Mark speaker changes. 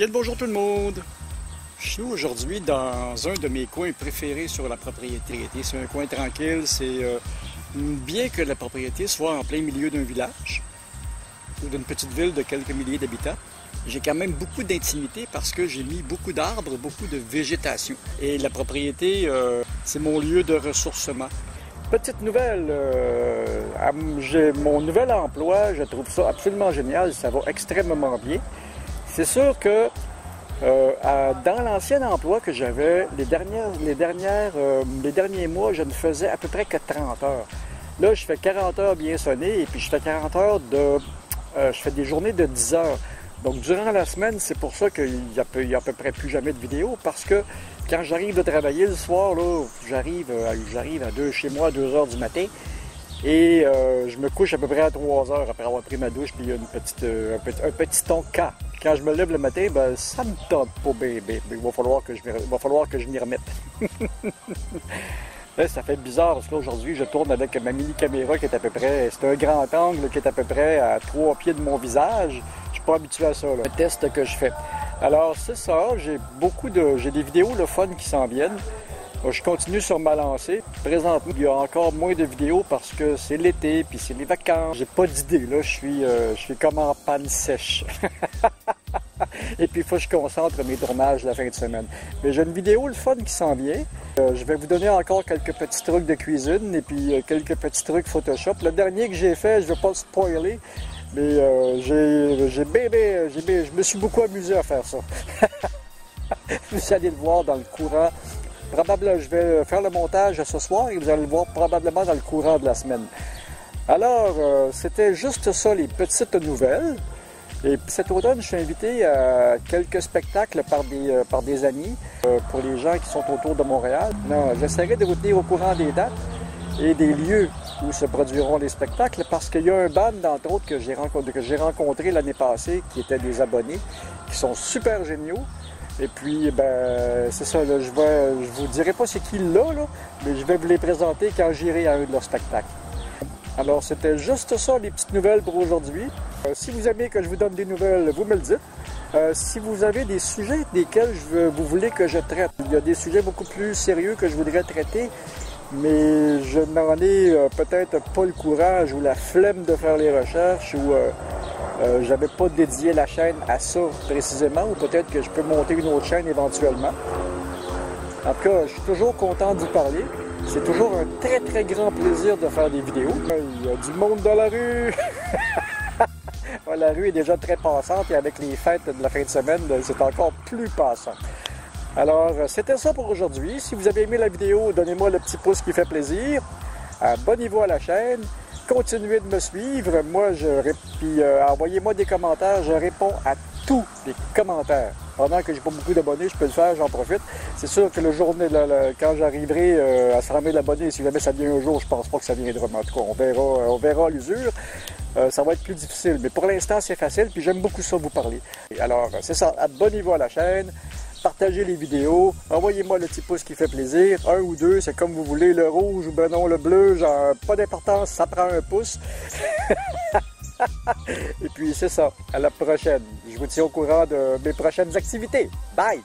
Speaker 1: Bien le bonjour tout le monde! Je suis aujourd'hui dans un de mes coins préférés sur la propriété. C'est un coin tranquille, c'est bien que la propriété soit en plein milieu d'un village ou d'une petite ville de quelques milliers d'habitants. J'ai quand même beaucoup d'intimité parce que j'ai mis beaucoup d'arbres, beaucoup de végétation. Et la propriété, c'est mon lieu de ressourcement. Petite nouvelle, j'ai mon nouvel emploi, je trouve ça absolument génial, ça va extrêmement bien. C'est sûr que dans l'ancien emploi que j'avais, les derniers mois, je ne faisais à peu près que 30 heures. Là, je fais 40 heures bien sonnées et puis je fais 40 heures je fais des journées de 10 heures. Donc, durant la semaine, c'est pour ça qu'il n'y a à peu près plus jamais de vidéos parce que quand j'arrive de travailler le soir, là, j'arrive chez moi à 2 heures du matin et je me couche à peu près à 3 heures après avoir pris ma douche puis un petit ton K. Quand je me lève le matin, ben, ça me tente pas, bébé. Il va falloir que je m'y remette. Là, ça fait bizarre parce qu'aujourd'hui, je tourne avec ma mini caméra qui est à peu près, c'est un grand angle qui est à peu près à 3 pieds de mon visage. Je suis pas habitué à ça, là. Le test que je fais. Alors, c'est ça, j'ai des vidéos le fun qui s'en viennent. Je continue sur ma lancée. Présentement, il y a encore moins de vidéos parce que c'est l'été puis c'est les vacances. J'ai pas d'idée, là, je suis comme en panne sèche. Et puis, il faut que je concentre mes tournages la fin de semaine. Mais j'ai une vidéo, le fun, qui s'en vient. Je vais vous donner encore quelques petits trucs de cuisine et puis quelques petits trucs Photoshop. Le dernier que j'ai fait, je ne vais pas le spoiler, mais je me suis beaucoup amusé à faire ça. Vous allez le voir dans le courant. Probablement, je vais faire le montage ce soir et vous allez le voir probablement dans le courant de la semaine. Alors, c'était juste ça, les petites nouvelles. Et cet automne, je suis invité à quelques spectacles par des amis pour les gens qui sont autour de Montréal. J'essaierai de vous tenir au courant des dates et des lieux où se produiront les spectacles parce qu'il y a un band, entre autres, que j'ai rencontré l'année passée, qui étaient des abonnés, qui sont super géniaux. Et puis, ben, c'est ça, là, je vous dirai pas c'est qui là, mais je vais vous les présenter quand j'irai à un de leurs spectacles. Alors, c'était juste ça, les petites nouvelles pour aujourd'hui. Si vous aimez que je vous donne des nouvelles, vous me le dites. Si vous avez des sujets desquels vous voulez que je traite, il y a des sujets beaucoup plus sérieux que je voudrais traiter, mais je n'en ai peut-être pas le courage ou la flemme de faire les recherches ou j'avais pas dédié la chaîne à ça précisément, ou peut-être que je peux monter une autre chaîne éventuellement. En tout cas, je suis toujours content de vous parler. C'est toujours un très très grand plaisir de faire des vidéos. Il y a du monde dans la rue! La rue est déjà très passante et avec les fêtes de la fin de semaine, c'est encore plus passant. Alors, c'était ça pour aujourd'hui. Si vous avez aimé la vidéo, donnez-moi le petit pouce qui fait plaisir. Abonnez-vous à la chaîne. Continuez de me suivre. Puis envoyez-moi des commentaires. Je réponds à tous les commentaires. Pendant que j'ai pas beaucoup d'abonnés, je peux le faire, j'en profite. C'est sûr que quand j'arriverai à 100 000 abonnés, si jamais ça vient un jour, je pense pas que ça viendra. En tout cas, on verra à l'usure. Ça va être plus difficile. Mais pour l'instant, c'est facile. Puis j'aime beaucoup ça vous parler. Alors, c'est ça. Abonnez-vous à la chaîne. Partagez les vidéos, envoyez-moi le petit pouce qui fait plaisir, 1 ou 2, c'est comme vous voulez, le rouge ou ben non, le bleu, genre, pas d'importance, ça prend un pouce. Et puis c'est ça, à la prochaine. Je vous tiens au courant de mes prochaines activités. Bye!